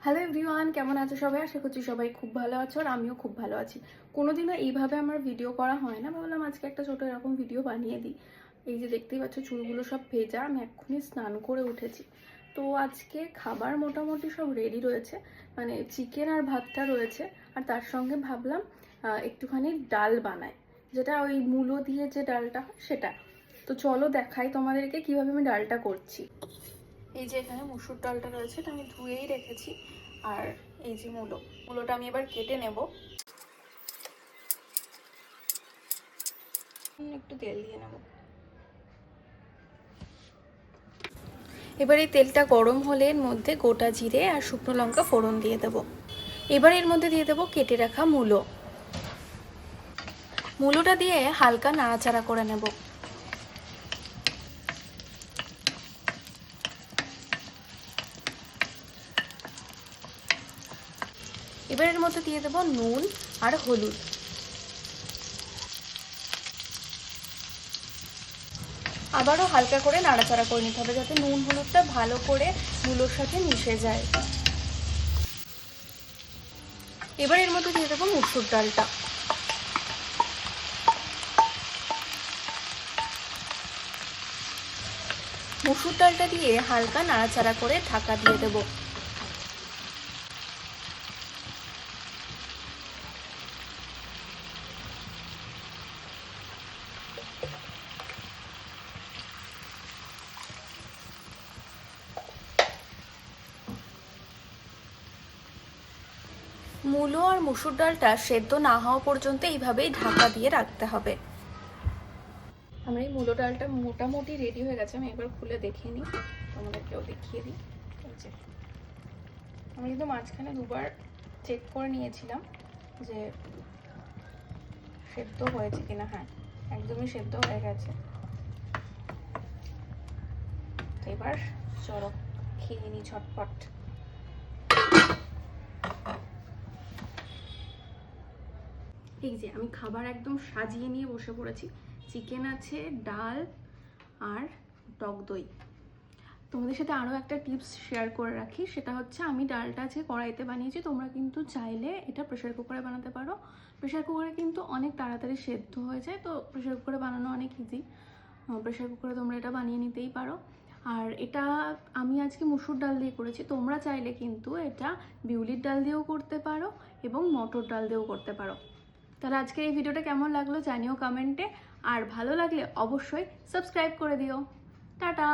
Hello everyone, কেমন আছো সবাই? আশা করছি সবাই খুব ভালো আছো আর আমিও খুব ভালো আছি। কোনোদিনও এইভাবে আমার ভিডিও করা হয় না, ভাবলাম আজকে একটা ছোট এরকম ভিডিও বানিয়ে দিই। এই যে দেখতেই পাচ্ছ চুলগুলো সব ভেজা, আমি এক্ষুনি স্নান করে উঠেছি। তো আজকে খাবার মোটামুটি সব রেডি রয়েছে, মানে চিকেন আর ভাতটা রয়েছে, আর তার সঙ্গে ভাবলাম একটুখানি ডাল বানাই, যেটা ওই মূলো দিয়ে যে ডালটা হয় সেটা। তো চলো দেখাই তোমাদেরকে কিভাবে আমি ডালটা করছি। এই যে এখানে মুসুর ডালটা রয়েছে, এটা আমি ধুয়েই রেখেছি। আর এই যে মূলোটা আমি এবার কেটে নেব। একটু তেল দিয়ে নেব। এবার এই তেলটা গরম হলে এর মধ্যে গোটা জিরে আর শুকনো লঙ্কা ফোড়ন দিয়ে দেব। এবার এর মধ্যে দিয়ে দেব কেটে রাখা মূলোটা দিয়ে হালকা নাড়াচাড়া করে নেব। এবার এর মধ্যে দিয়ে দেব নুন আর হলুদ। আবারও হালকা করে নাড়াচাড়া করে নিতে হবে, যাতে নুন হলুদটা ভালো করে মূলোর সাথে মিশে যায়। এবার এর মধ্যে দিয়ে দেবো মুসুর ডালটা। মুসুর ডালটা দিয়ে হালকা নাড়াচাড়া করে ঢাকা দিয়ে দেব। মূলো আর মুসুর ডালটা সেদ্ধ না হওয়া পর্যন্ত এইভাবেই ঢাকা দিয়ে রাখতে হবে। আমার এই মূলো ডালটা মোটামুটি রেডি হয়ে গেছে, আমি একবার খুলে দেখিয়ে নিই, তোমাদেরকেও দেখিয়ে দিই। আমি কিন্তু মাঝখানে দুবার চেক করে নিয়েছিলাম যে সেদ্ধ হয়েছে কিনা। হ্যাঁ, একদমই সেদ্ধ হয়ে গেছে। তো এবার চলো খেয়ে নিই ঝটপট। এই যে আমি খাবার একদম সাজিয়ে নিয়ে বসে পড়েছি। চিকেন আছে, ডাল আর টক দই। তোমাদের সাথে আরও একটা টিপস শেয়ার করে রাখি, সেটা হচ্ছে আমি ডালটা যে কড়াইতে বানিয়েছি, তোমরা কিন্তু চাইলে এটা প্রেশার কুকারে বানাতে পারো। প্রেশার কুকারে কিন্তু অনেক তাড়াতাড়ি সেদ্ধ হয়ে যায়, তো প্রেশার কুকারে বানানো অনেক ইজি। প্রেশার কুকারে তোমরা এটা বানিয়ে নিতেই পারো। আর এটা আমি আজকে মুসুর ডাল দিয়ে করেছি, তোমরা চাইলে কিন্তু এটা বিউলির ডাল দিয়েও করতে পারো এবং মটর ডাল দিয়েও করতে পারো। তাহলে আজকের এই ভিডিওটা কেমন লাগলো জানিও কমেন্টে, আর ভালো লাগলে অবশ্যই সাবস্ক্রাইব করে দিও। টাটা।